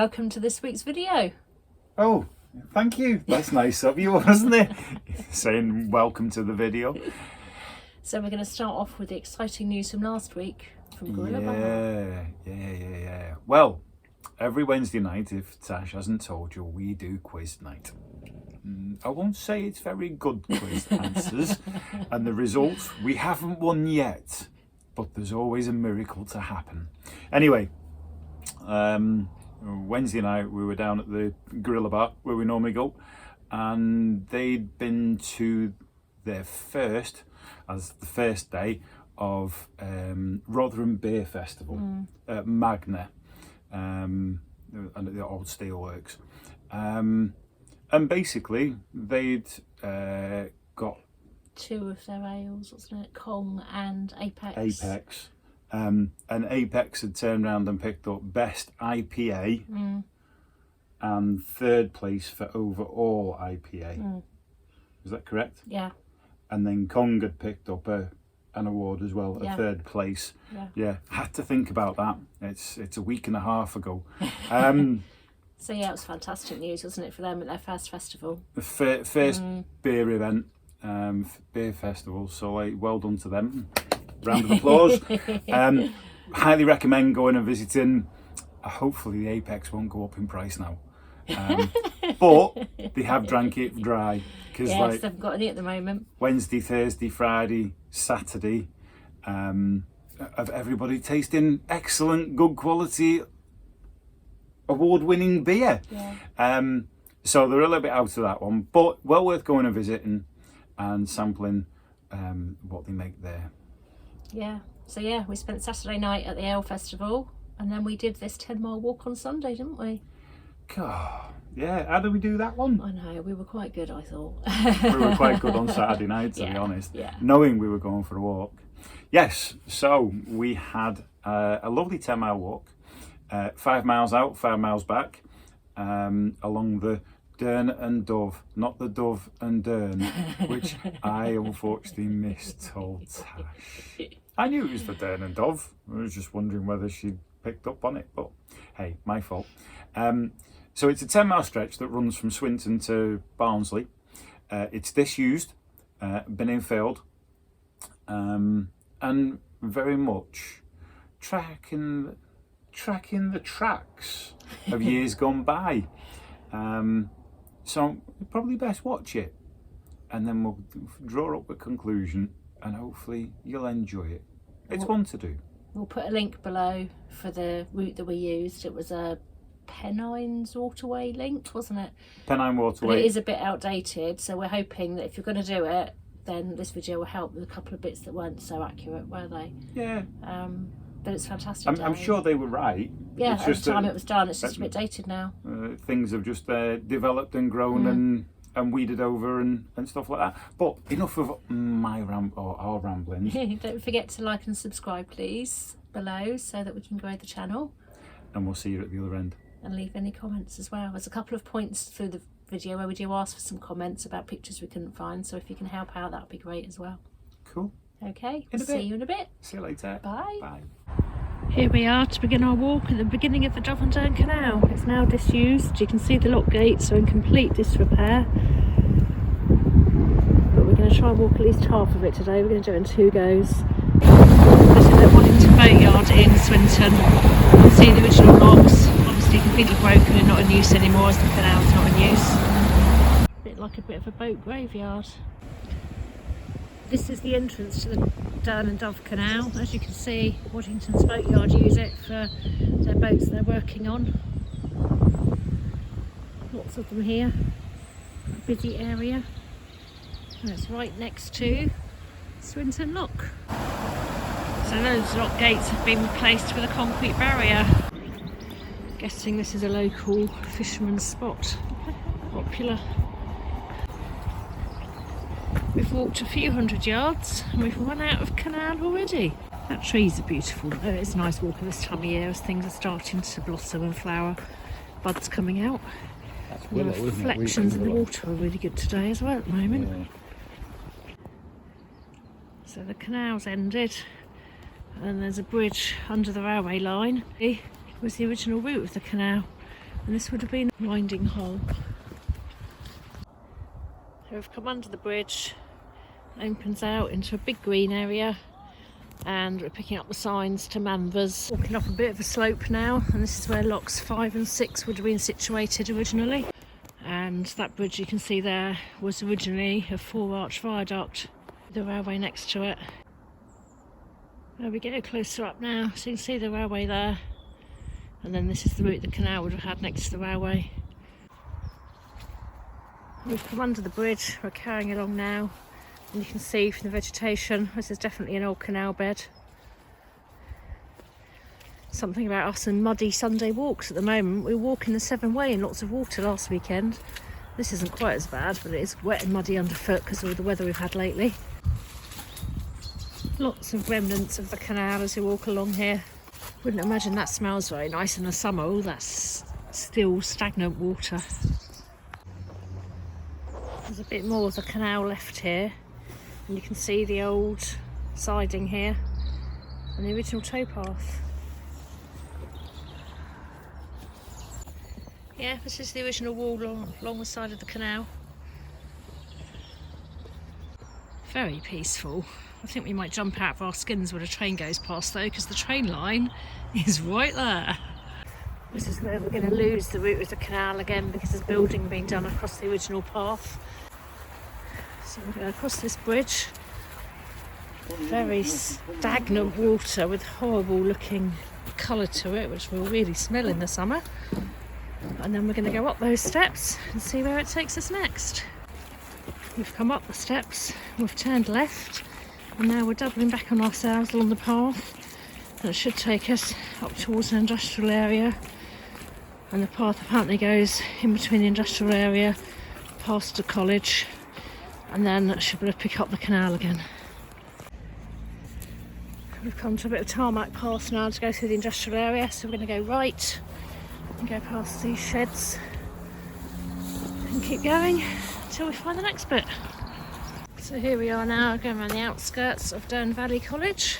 welcome to this week's video. Oh, thank you. That's nice of you, wasn't it? Saying welcome to the video. So we're going to start off with the exciting news from last week from Gorilla Bar. Yeah. Well, every Wednesday night, if Tash hasn't told you, we do quiz night. I won't say it's very good quiz answers, and the results, we haven't won yet, but there's always a miracle to happen. Anyway, Wednesday night we were down at the Gorilla Bar where we normally go, and they'd been to their first day of Rotherham Beer Festival at Magna, and at the old steelworks. And basically, they'd got two of their ales, wasn't it? Kong and Apex. And Apex had turned around and picked up Best IPA and third place for overall IPA. Is that correct? Yeah. And then Kong had picked up an award as well, a third place. Yeah, had to think about that. It's a week and a half ago. So yeah, it was fantastic news, wasn't it, for them at their first festival? The first beer event, beer festival. So well done to them. Round of applause. Highly recommend going and visiting. Hopefully the Apex won't go up in price now. But they have drank it dry. Cause yes, they've got any at the moment. Wednesday, Thursday, Friday, Saturday, of everybody tasting excellent, good quality, award-winning beer. Yeah. So they're a little bit out of that one, but well worth going and visiting and sampling what they make there. Yeah. So yeah, we spent Saturday night at the Ale Festival, and then we did this 10-mile walk on Sunday, didn't we? God, yeah. How did we do that one? I know, we were quite good, I thought. We were quite good on Saturday night, to be honest. Yeah. Knowing we were going for a walk. Yes, so we had a lovely 10-mile walk. 5 miles out, 5 miles back, along the Dearne and Dove, not the Dove and Dearne, which I unfortunately mistold Tash. I knew it was the Dearne and Dove. I was just wondering whether she'd picked up on it, but hey, my fault. So it's a 10-mile stretch that runs from Swinton to Barnsley. It's disused, been infilled, and very much tracking the tracks of years gone by. So probably best watch it, and then we'll draw up a conclusion, and hopefully you'll enjoy it. It's one to do. We'll put a link below for the route that we used. It was a Pennines Waterway link, wasn't it? Pennine Waterway. But it is a bit outdated, so we're hoping that if you're going to do it, then this video will help with a couple of bits that weren't so accurate, were they? Yeah. But it's fantastic. I'm sure they were right. Yeah, at the time it was done, it's just a bit dated now. Things have just developed and grown and weeded over and stuff like that. But enough of our ramblings. Don't forget to like and subscribe, please, below, so that we can grow the channel. And we'll see you at the other end. And leave any comments as well. There's a couple of points through the video where we do ask for some comments about pictures we couldn't find, so if you can help out, that'd be great as well. Cool. Okay, see you in a bit. See you later. Bye. Bye. Here we are to begin our walk at the beginning of the Dove and Dearne Canal. It's now disused. You can see the lock gates are in complete disrepair. But we're going to try and walk at least half of it today. We're going to do it in 2 goes. This is at Waddington Boatyard in Swinton. You can see the original locks, obviously completely broken and not in use anymore as the canal's not in use. A bit like a bit of a boat graveyard. This is the entrance to the Dearne and Dove Canal. As you can see, Waddington's Boatyard use it for their boats they're working on. Lots of them here. A busy area. And it's right next to Swinton Lock. So those lock gates have been replaced with a concrete barrier. Guessing this is a local fisherman's spot. Popular. We've walked a few hundred yards and we've run out of canal already. That trees are beautiful though. It's a nice walk at this time of year as things are starting to blossom and flower. Buds coming out. The reflections in the water are really good today as well at the moment. Yeah. So the canal's ended and there's a bridge under the railway line. It was the original route of the canal. and this would have been a winding hole. So we've come under the bridge, opens out into a big green area, and we're picking up the signs to Manvers. Walking up a bit of a slope now, and this is where locks 5 and 6 would have been situated originally. And that bridge you can see there was originally a 4-arch viaduct with the railway next to it. There we go, closer up now, so you can see the railway there, and then this is the route the canal would have had next to the railway. We've come under the bridge, we're carrying along now, and you can see from the vegetation this is definitely an old canal bed. Something about us and muddy Sunday walks at the moment. We were walking the Severn Way in lots of water last weekend. This isn't quite as bad, but it is wet and muddy underfoot because of the weather we've had lately. Lots of remnants of the canal as we walk along here. Wouldn't imagine that smells very nice in the summer. All that's still stagnant water. There's a bit more of the canal left here, and you can see the old siding here and the original towpath. Yeah, this is the original wall along the side of the canal. Very peaceful. I think we might jump out of our skins when a train goes past though, because the train line is right there. This is where we're going to lose the route of the canal again because there's building being done across the original path. So we're going across this bridge. Very stagnant water with horrible looking colour to it, which we'll really smell in the summer. And then we're going to go up those steps and see where it takes us next. We've come up the steps, we've turned left, and now we're doubling back on ourselves along the path. And it should take us up towards an industrial area. And the path apparently goes in between the industrial area, past the college, and then it should be able to pick up the canal again. We've come to a bit of tarmac path now to go through the industrial area, so we're going to go right and go past these sheds and keep going until we find the next bit. So here we are now, going around the outskirts of Dearne Valley College.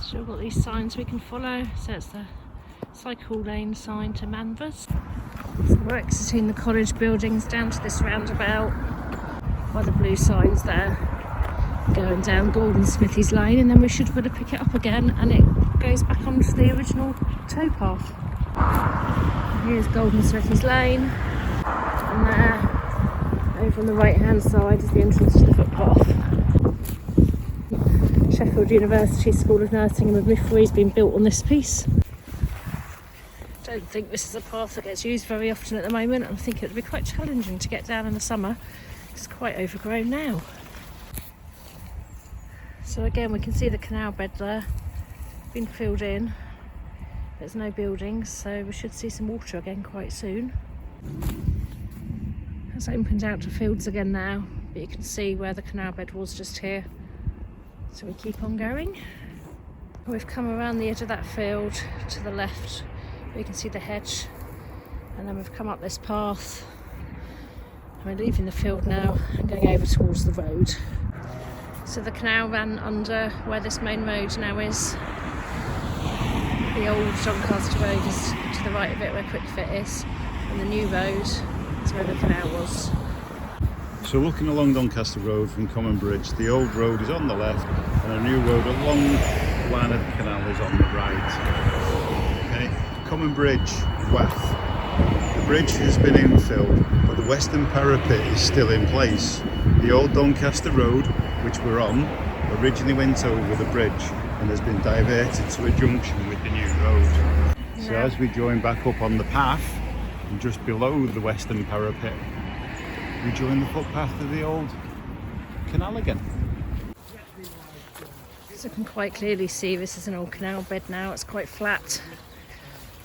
Still got these signs we can follow. So it's the cycle lane sign to Manvers. So we're exiting the college buildings down to this roundabout by the blue signs there, going down Gordon Smithy's Lane, and then we should be able to pick it up again and it goes back onto the original towpath. Here's Golden Smithy's Lane, and there, over on the right hand side, is the entrance to the footpath. Sheffield University School of Nursing and Midwifery has been built on this piece. Don't think this is a path that gets used very often at the moment. I think it would be quite challenging to get down in the summer. It's quite overgrown now. So again, we can see the canal bed there, been filled in. There's no buildings, so we should see some water again quite soon. It's opened out to fields again now, but you can see where the canal bed was just here. So we keep on going. We've come around the edge of that field to the left, where you can see the hedge, and then we've come up this path. We're leaving the field now and going over towards the road. So the canal ran under where this main road now is. The old Doncaster Road is to the right of it where Quickfit is, and the new road is where the canal was. So looking along Doncaster Road from Common Bridge, the old road is on the left and a new road along the line of the canal is on the right. Okay, Common Bridge, Wath. The bridge has been infilled, but the western parapet is still in place. The old Doncaster Road, which we're on, originally went over the bridge and has been diverted to a junction with the new road. So as we join back up on the path, and just below the western parapet, we join the footpath of the old canal again. So you can quite clearly see this is an old canal bed now. It's quite flat.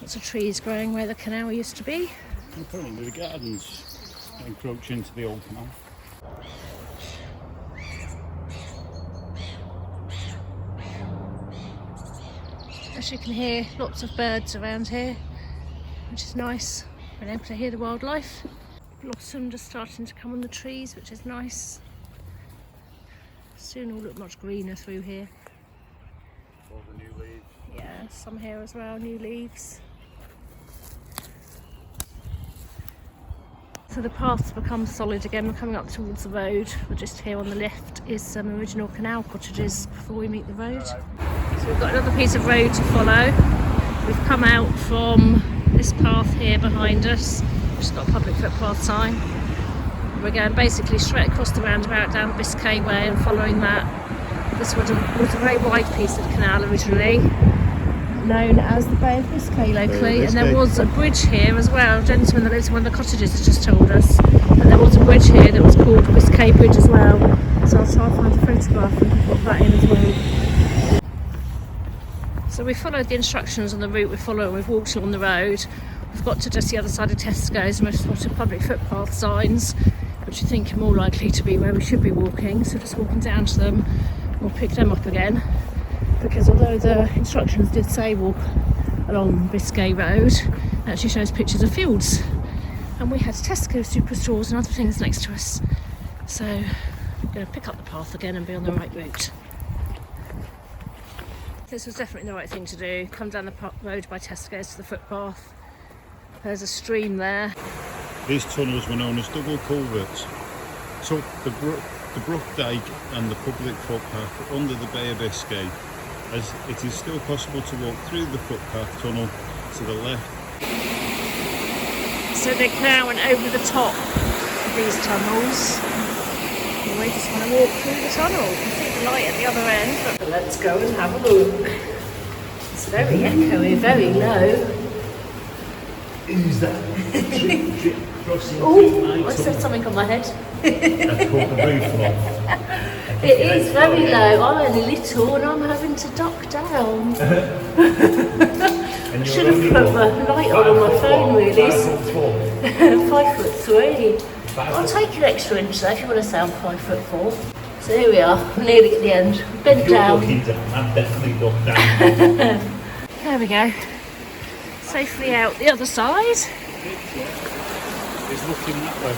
Lots of trees growing where the canal used to be. And currently the gardens encroach into the old canal. As you can hear, lots of birds around here, which is nice. Being able to hear the wildlife. Blossom just starting to come on the trees, which is nice. Soon will look much greener through here. All the new leaves. Yeah, some here as well, new leaves. So the path's become solid again. We're coming up towards the road. We're just here on the left is some original canal cottages before we meet the road. So we've got another piece of road to follow. We've come out from this path here behind us, which has got a public footpath sign. We're going basically straight across the roundabout down Biscay Way and following that. This was a very wide piece of canal originally, known as the Bay of Biscay locally, and there was a bridge here as well. A gentleman that lives in one of the cottages has just told us that there was a bridge here that was called Biscay Bridge as well. So I'll try and find a photograph and put that in as well. So we followed the instructions on the route we're following. We've walked along the road. We've got to just the other side of Tesco's and we've spotted public footpath signs, which I think are more likely to be where we should be walking. So just walking down to them, we'll pick them up again. Because although the instructions did say walk along Biscay Road, it actually shows pictures of fields. And we had Tesco superstores and other things next to us. So we're going to pick up the path again and be on the right route. This was definitely the right thing to do. Come down the road by Tesco's to the footpath. There's a stream there. These tunnels were known as double culverts. Took the Brook Dyke and the public footpath under the Bay of Biscay, as it is still possible to walk through the footpath tunnel to the left. So the canal went over the top of these tunnels. And we just want to walk through the tunnel. You can see the light at the other end. But let's go and have a look. It's very echoey, very low. Who's that? Oh, I said something on my head. That's called the roof off. It is very low. I'm only little and I'm having to duck down. I should have put my light on my phone really. 5'3". I'll take an extra inch though if you want to say I'm 5'4". So here we are, I'm nearly at the end. Bent down. I'm definitely looked down. There we go. Safely out the other side. It's looking that way.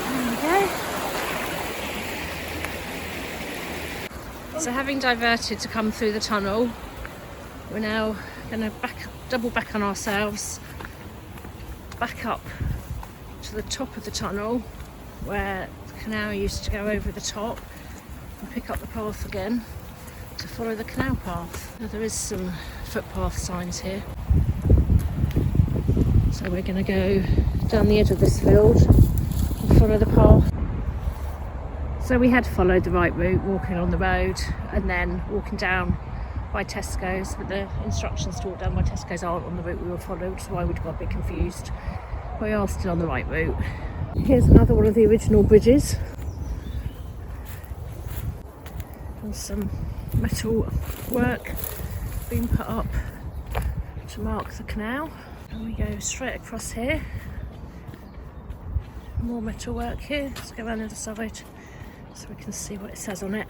There we go. So having diverted to come through the tunnel, we're now going to double back on ourselves, back up to the top of the tunnel where the canal used to go over the top, and pick up the path again to follow the canal path. Now, there is some footpath signs here, so we're going to go down the edge of this field and follow the path. So we had followed the right route, walking on the road and then walking down by Tesco's, but the instructions to walk down by Tesco's aren't on the route we were followed, so I would have got a bit confused. We are still on the right route. Here's another one of the original bridges. And some metal work being put up to mark the canal. And we go straight across here. More metal work here. Let's go around the other side so we can see what it says on it.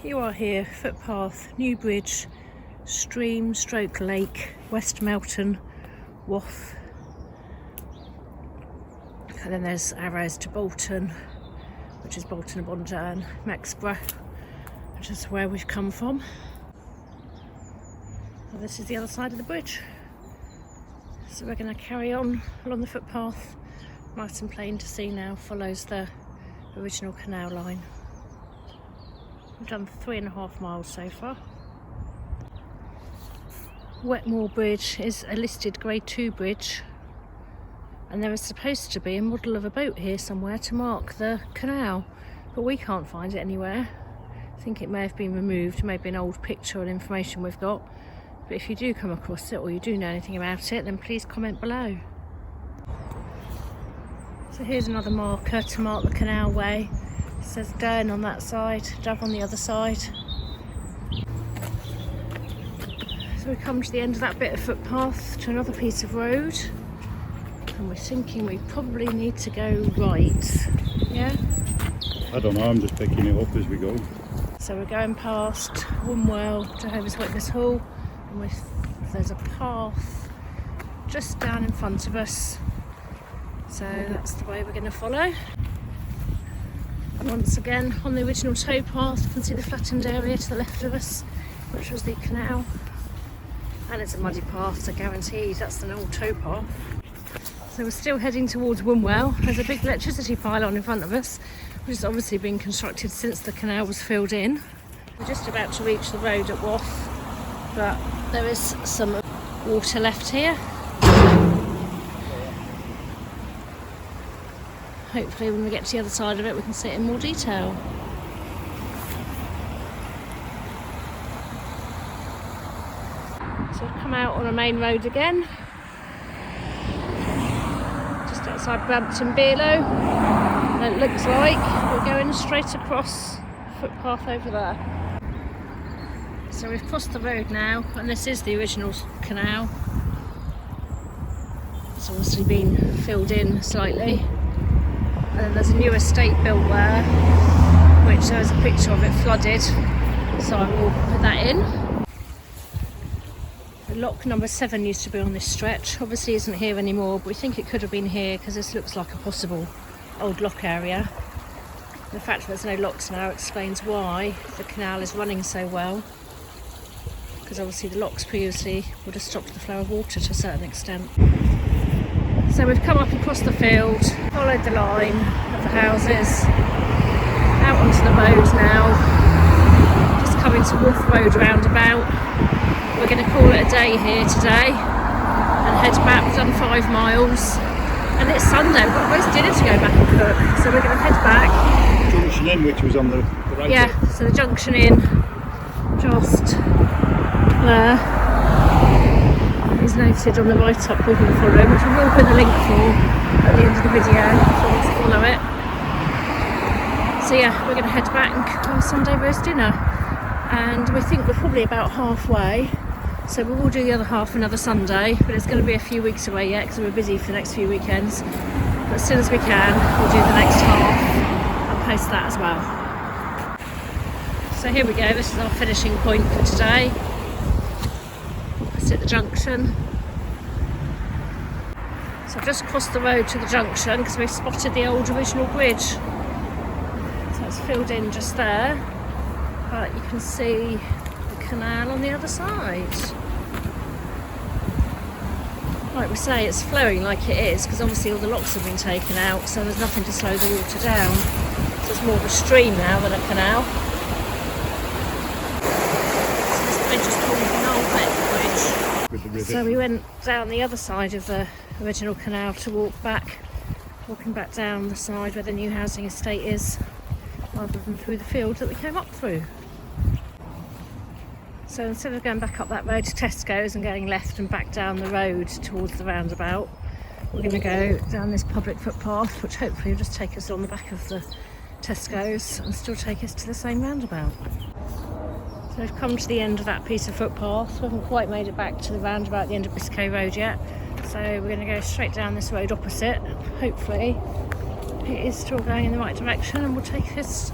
You are here, footpath, new bridge, stream, stroke lake, West Melton, Wath. And then there's arrows to Bolton, which is Bolton upon Dearne, Mexborough, which is where we've come from. So this is the other side of the bridge. So we're going to carry on along the footpath, nice and plain to see now, follows the original canal line. We've done 3.5 miles so far. Wetmore Bridge is a listed Grade 2 bridge, and there is supposed to be a model of a boat here somewhere to mark the canal, but we can't find it anywhere. I think it may have been removed, maybe an old picture and information we've got. But if you do come across it or you do know anything about it, then please comment below. So here's another marker to mark the canal way. It says Dearne on that side, Dove on the other side. So we come to the end of that bit of footpath to another piece of road, and we're thinking we probably need to go right. Yeah? I don't know, I'm just picking it up as we go. So we're going past Wombwell, Jehovah's Witness Hall, and there's a path just down in front of us. So that's the way we're going to follow. Once again on the original towpath, you can see the flattened area to the left of us, which was the canal. And it's a muddy path, so guaranteed that's an old towpath. So we're still heading towards Wombwell. There's a big electricity pylon in front of us, which has obviously been constructed since the canal was filled in. We're just about to reach the road at Wath, but there is some water left here. Hopefully when we get to the other side of it we can see it in more detail. So we've come out on a main road again, just outside Brampton Beerlow, and it looks like we're going straight across the footpath over there. So we've crossed the road now, and this is the original canal. It's obviously been filled in slightly, and then there's a new estate built there, which there is a picture of it flooded, so I will put that in. Lock number 7 used to be on this stretch, obviously isn't here anymore, but we think it could have been here because this looks like a possible old lock area. The fact that there's no locks now explains why the canal is running so well, because obviously the locks previously would have stopped the flow of water to a certain extent. So we've come up across the field, followed the line of the houses, out onto the road now, just coming to Wolf Road roundabout. We're going to call it a day here today and head back. We've done 5 miles and it's Sunday. We've got roast dinner to go back and cook, so we're going to head back. Junction in, which was on the right. Yeah, so the junction in just there is noted on the right up Wigan Forum, which we will put the link for at the end of the video if you want to follow it. So yeah, we're going to head back and cook our Sunday roast dinner, and we think we're probably about halfway. So we will do the other half another Sunday, but it's going to be a few weeks away yet because we're busy for the next few weekends. But as soon as we can, we'll do the next half and post that as well. So here we go, this is our finishing point for today. Opposite the junction. So I've just crossed the road to the junction because we've spotted the old original bridge. So it's filled in just there, but you can see canal on the other side. Like we say, it's flowing like it is because obviously all the locks have been taken out, so there's nothing to slow the water down. So it's more of a stream now than a canal. So this bridge is called the Old Met Bridge. With the river. So we went down the other side of the original canal to walking back down the side where the new housing estate is, rather than through the field that we came up through. So instead of going back up that road to Tesco's and going left and back down the road towards the roundabout, we're going to go down this public footpath, which hopefully will just take us on the back of the Tesco's and still take us to the same roundabout. So we've come to the end of that piece of footpath. We haven't quite made it back to the roundabout at the end of Biscay Road yet. So we're going to go straight down this road opposite. Hopefully it is still going in the right direction and will take us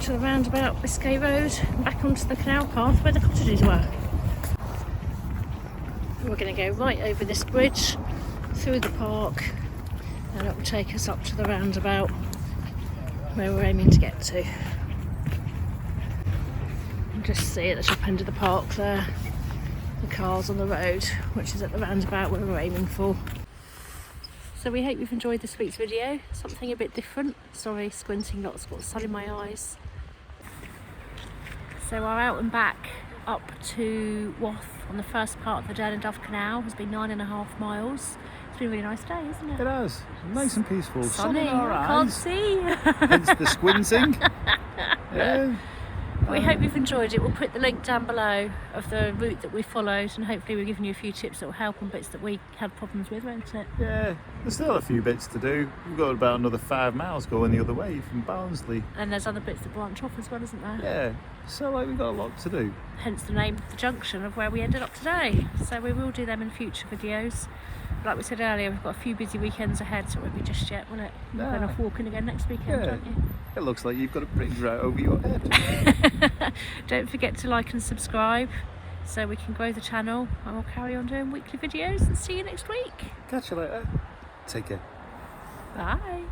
to the roundabout Biscay Road and back onto the canal path where the cottages were. We're going to go right over this bridge, through the park, and it will take us up to the roundabout where we're aiming to get to. You can just see at the top end of the park there, the cars on the road, which is at the roundabout where we're aiming for. So we hope you've enjoyed this week's video, something a bit different. Sorry, squinting, lots got sun in my eyes. So our out and back up to Wath on the first part of the Dearne and Dove canal has been 9.5 miles. It's been a really nice day, isn't it? It has. Nice and peaceful. Sunny, Sun in our I can't eyes. see. Hence the squinting. Yeah. We hope you've enjoyed it. We'll put the link down below of the route that we followed, and hopefully we've given you a few tips that will help on bits that we had problems with, won't it? Yeah, there's still a few bits to do. We've got about another 5 miles going the other way from Barnsley. And there's other bits that branch off as well, isn't there? Yeah, so like we've got a lot to do. Hence the name of the junction of where we ended up today. So we will do them in future videos. Like we said earlier, we've got a few busy weekends ahead, so it won't be just yet, will it? You're going off walking again next weekend, Yeah. don't you? It looks like you've got a bridge right over your head. Don't forget to like and subscribe so we can grow the channel, and we'll carry on doing weekly videos, and see you next week. Catch you later. Take care. Bye.